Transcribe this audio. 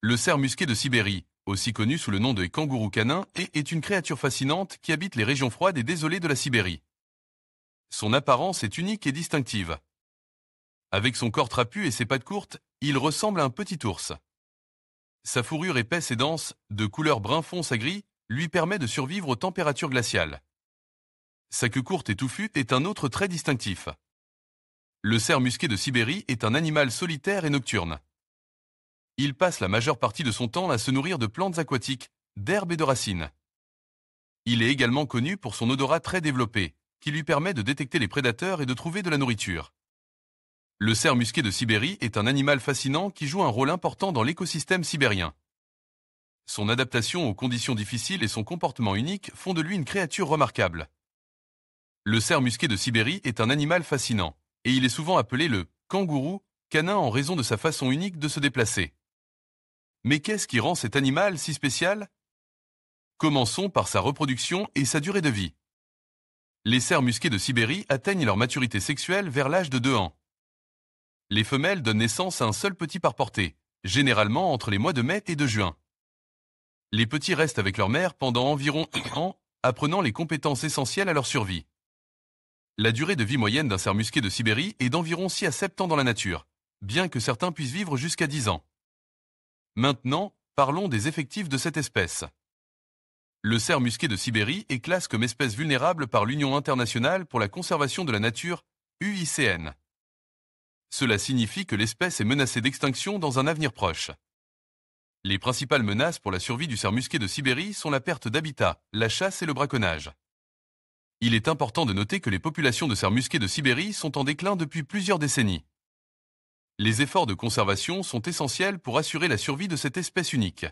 Le cerf musqué de Sibérie, aussi connu sous le nom de kangourou canin, est une créature fascinante qui habite les régions froides et désolées de la Sibérie. Son apparence est unique et distinctive. Avec son corps trapu et ses pattes courtes, il ressemble à un petit ours. Sa fourrure épaisse et dense, de couleur brun fonce à gris, lui permet de survivre aux températures glaciales. Sa queue courte et touffue est un autre trait distinctif. Le cerf musqué de Sibérie est un animal solitaire et nocturne. Il passe la majeure partie de son temps à se nourrir de plantes aquatiques, d'herbes et de racines. Il est également connu pour son odorat très développé, qui lui permet de détecter les prédateurs et de trouver de la nourriture. Le cerf musqué de Sibérie est un animal fascinant qui joue un rôle important dans l'écosystème sibérien. Son adaptation aux conditions difficiles et son comportement unique font de lui une créature remarquable. Le cerf musqué de Sibérie est un animal fascinant, et il est souvent appelé le kangourou canin en raison de sa façon unique de se déplacer. Mais qu'est-ce qui rend cet animal si spécial? Commençons par sa reproduction et sa durée de vie. Les cerfs musqués de Sibérie atteignent leur maturité sexuelle vers l'âge de 2 ans. Les femelles donnent naissance à un seul petit par portée, généralement entre les mois de mai et de juin. Les petits restent avec leur mère pendant environ 1 an, apprenant les compétences essentielles à leur survie. La durée de vie moyenne d'un cerf musqué de Sibérie est d'environ 6 à 7 ans dans la nature, bien que certains puissent vivre jusqu'à 10 ans. Maintenant, parlons des effectifs de cette espèce. Le cerf musqué de Sibérie est classé comme espèce vulnérable par l'Union internationale pour la conservation de la nature, UICN. Cela signifie que l'espèce est menacée d'extinction dans un avenir proche. Les principales menaces pour la survie du cerf musqué de Sibérie sont la perte d'habitat, la chasse et le braconnage. Il est important de noter que les populations de cerfs musqués de Sibérie sont en déclin depuis plusieurs décennies. Les efforts de conservation sont essentiels pour assurer la survie de cette espèce unique.